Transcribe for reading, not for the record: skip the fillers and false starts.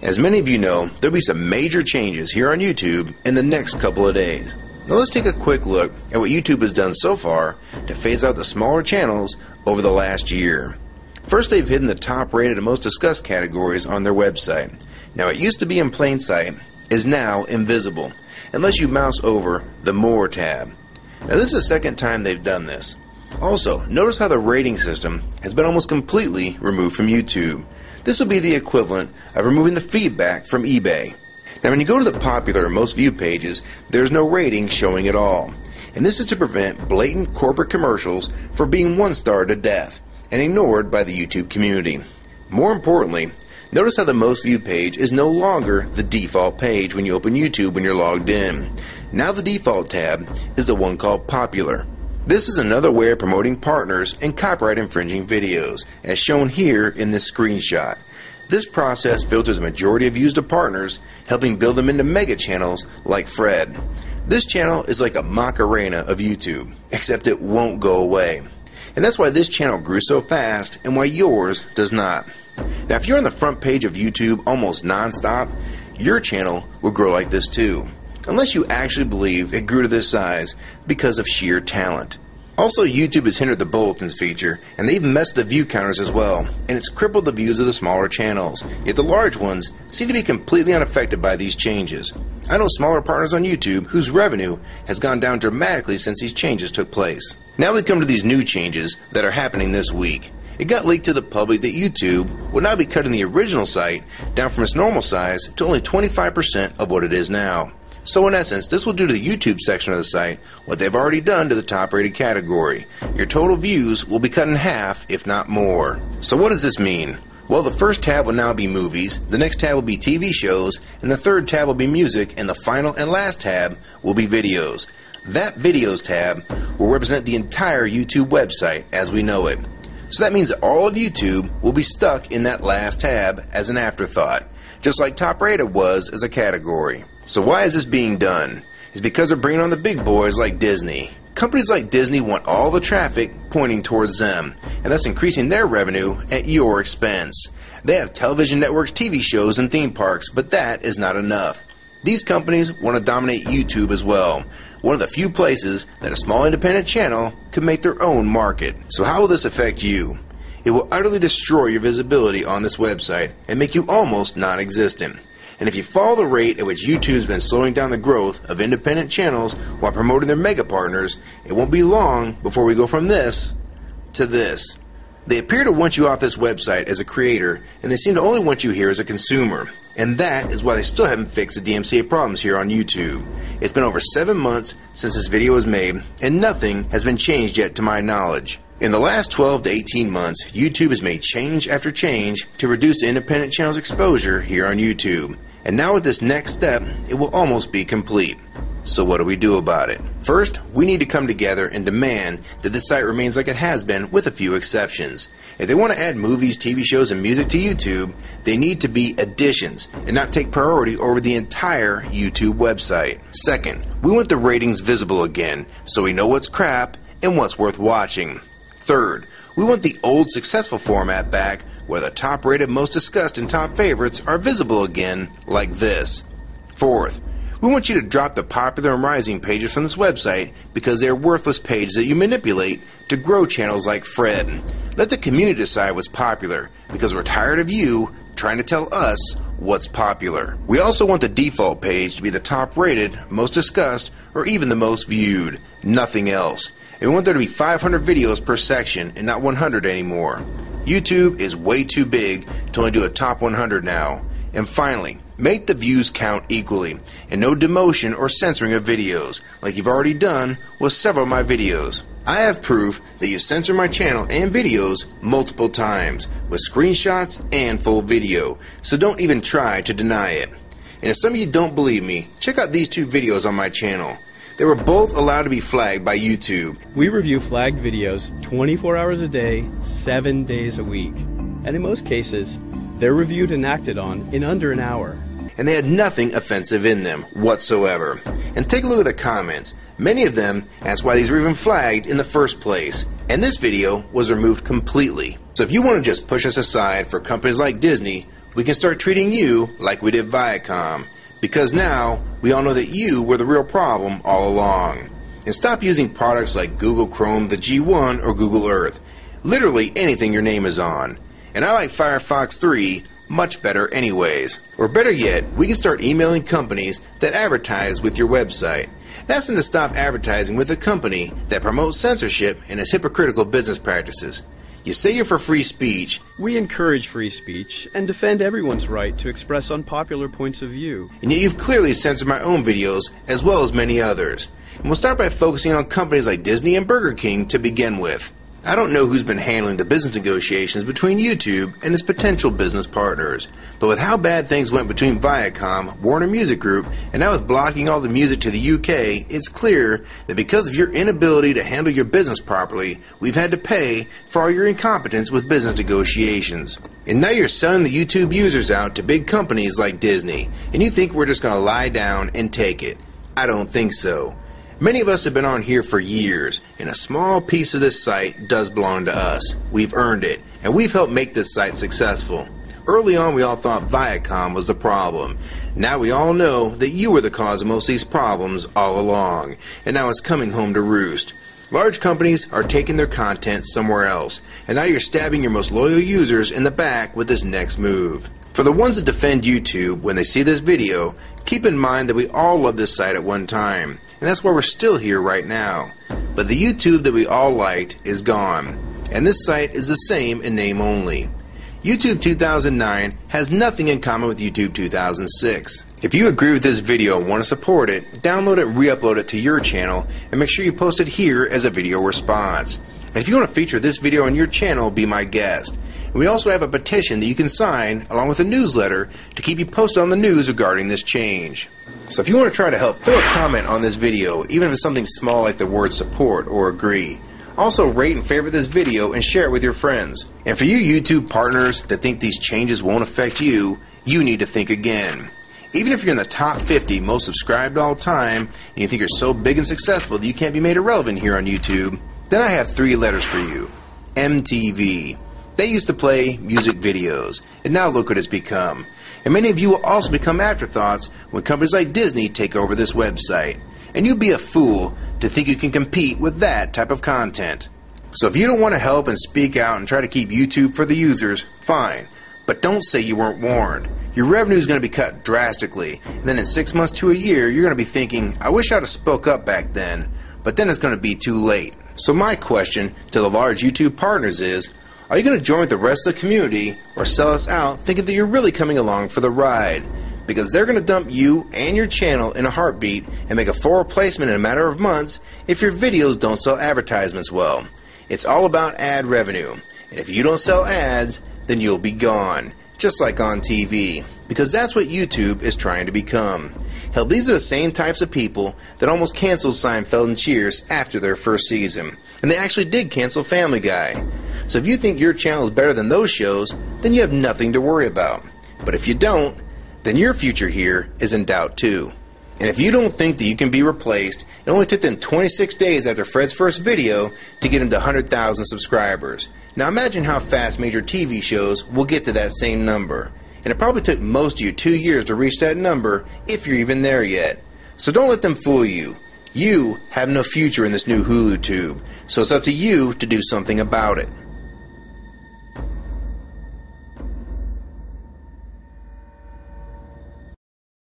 As many of you know, there'll be some major changes here on YouTube in the next couple of days. Now let's take a quick look at what YouTube has done so far to phase out the smaller channels over the last year. First, they've hidden the top rated and most discussed categories on their website. Now it used to be in plain sight, is now invisible, unless you mouse over the More tab. Now this is the second time they've done this. Also, notice how the rating system has been almost completely removed from YouTube. This will be the equivalent of removing the feedback from eBay. Now when you go to the popular or most viewed pages, there's no rating showing at all. And this is to prevent blatant corporate commercials for being one-starred to death and ignored by the YouTube community. More importantly, notice how the most viewed page is no longer the default page when you open YouTube when you're logged in. Now the default tab is the one called Popular. This is another way of promoting partners and copyright infringing videos, as shown here in this screenshot. This process filters a majority of views to partners, helping build them into mega channels like Fred. This channel is like a Macarena of YouTube, except it won't go away. And that's why this channel grew so fast and why yours does not. Now if you're on the front page of YouTube almost non-stop, your channel will grow like this too. Unless you actually believe it grew to this size because of sheer talent. Also, YouTube has hindered the bulletins feature, and they've messed the view counters as well, and it's crippled the views of the smaller channels. Yet the large ones seem to be completely unaffected by these changes. I know smaller partners on YouTube whose revenue has gone down dramatically since these changes took place. Now we come to these new changes that are happening this week. It got leaked to the public that YouTube will now be cutting the original site down from its normal size to only 25% of what it is now. So in essence, this will do to the YouTube section of the site what they've already done to the top rated category. Your total views will be cut in half, if not more. So what does this mean? Well, the first tab will now be movies, the next tab will be TV shows, and the third tab will be music, and the final and last tab will be videos. That videos tab will represent the entire YouTube website as we know it. So that means that all of YouTube will be stuck in that last tab as an afterthought, just like top rated was as a category. So why is this being done? It's because they're bringing on the big boys like Disney. Companies like Disney want all the traffic pointing towards them, and thus increasing their revenue at your expense. They have television networks, TV shows, and theme parks, but that is not enough. These companies want to dominate YouTube as well, one of the few places that a small independent channel could make their own market. So how will this affect you? It will utterly destroy your visibility on this website and make you almost non-existent. And if you follow the rate at which YouTube has been slowing down the growth of independent channels while promoting their mega partners, it won't be long before we go from this to this. They appear to want you off this website as a creator, and they seem to only want you here as a consumer. And that is why they still haven't fixed the DMCA problems here on YouTube. It's been over 7 months since this video was made, and nothing has been changed yet to my knowledge. In the last 12 to 18 months, YouTube has made change after change to reduce the independent channel's exposure here on YouTube. And now with this next step, it will almost be complete. So what do we do about it? First, we need to come together and demand that this site remains like it has been with a few exceptions. If they want to add movies, TV shows, and music to YouTube, they need to be additions and not take priority over the entire YouTube website. Second, we want the ratings visible again so we know what's crap and what's worth watching. Third, we want the old successful format back where the top rated, most discussed, and top favorites are visible again like this. Fourth, we want you to drop the popular and rising pages from this website because they are worthless pages that you manipulate to grow channels like Fred. Let the community decide what's popular because we're tired of you trying to tell us what's popular. We also want the default page to be the top rated, most discussed, or even the most viewed. Nothing else. And we want there to be 500 videos per section and not 100 anymore. YouTube is way too big to only do a top 100 now. And finally, make the views count equally, and no demotion or censoring of videos, like you've already done with several of my videos. I have proof that you censor my channel and videos multiple times, with screenshots and full video, so don't even try to deny it. And if some of you don't believe me, check out these two videos on my channel. They were both allowed to be flagged by YouTube. We review flagged videos 24 hours a day, 7 days a week. And in most cases, they're reviewed and acted on in under an hour. and they had nothing offensive in them whatsoever. And take a look at the comments. Many of them asked why these were even flagged in the first place, and this video was removed completely. So if you want to just push us aside for companies like Disney, we can start treating you like we did Viacom, because now we all know that you were the real problem all along. And stop using products like Google Chrome, the G1, or Google Earth. Literally anything your name is on. And I like Firefox 3 much better anyways. Or better yet, we can start emailing companies that advertise with your website. That's them to stop advertising with a company that promotes censorship and has hypocritical business practices. You say you're for free speech. We encourage free speech and defend everyone's right to express unpopular points of view. And yet you've clearly censored my own videos as well as many others. And we'll start by focusing on companies like Disney and Burger King to begin with. I don't know who's been handling the business negotiations between YouTube and its potential business partners, but with how bad things went between Viacom, Warner Music Group, and now with blocking all the music to the UK, it's clear that because of your inability to handle your business properly, we've had to pay for all your incompetence with business negotiations. And now you're selling the YouTube users out to big companies like Disney, and you think we're just going to lie down and take it. I don't think so. Many of us have been on here for years, and a small piece of this site does belong to us. We've earned it, and we've helped make this site successful. Early on, we all thought Viacom was the problem. Now we all know that you were the cause of most of these problems all along, and now it's coming home to roost. Large companies are taking their content somewhere else, and now you're stabbing your most loyal users in the back with this next move. For the ones that defend YouTube when they see this video, keep in mind that we all loved this site at one time, and that's why we're still here right now. But the YouTube that we all liked is gone, and this site is the same in name only. YouTube 2009 has nothing in common with YouTube 2006. If you agree with this video and want to support it, download it and re-upload it to your channel, and make sure you post it here as a video response. And if you want to feature this video on your channel, be my guest. And we also have a petition that you can sign along with a newsletter to keep you posted on the news regarding this change. So if you want to try to help, throw a comment on this video, even if it's something small like the word support or agree. Also rate and favorite this video and share it with your friends. And for you YouTube partners that think these changes won't affect you, you need to think again. Even if you're in the top 50 most subscribed all time, and you think you're so big and successful that you can't be made irrelevant here on YouTube, then I have 3 letters for you. MTV. They used to play music videos, and now look what it's become. And many of you will also become afterthoughts when companies like Disney take over this website. And you'd be a fool to think you can compete with that type of content. So if you don't want to help and speak out and try to keep YouTube for the users, fine. But don't say you weren't warned. Your revenue is going to be cut drastically, and then in 6 months to a year, you're going to be thinking, I wish I'd have spoke up back then. But then it's going to be too late. So my question to the large YouTube partners is, are you going to join with the rest of the community or sell us out thinking that you're really coming along for the ride? Because they're going to dump you and your channel in a heartbeat and make a full replacement in a matter of months if your videos don't sell advertisements well. It's all about ad revenue. And if you don't sell ads, then you'll be gone. Just like on TV. Because that's what YouTube is trying to become. Hell, these are the same types of people that almost canceled Seinfeld and Cheers after their first season. And they actually did cancel Family Guy. So if you think your channel is better than those shows, then you have nothing to worry about. But if you don't, then your future here is in doubt too. And if you don't think that you can be replaced, it only took them 26 days after Fred's first video to get him to 100,000 subscribers. Now imagine how fast major TV shows will get to that same number. And it probably took most of you 2 years to reach that number, if you're even there yet. So don't let them fool you. You have no future in this new HULU tube, so it's up to you to do something about it.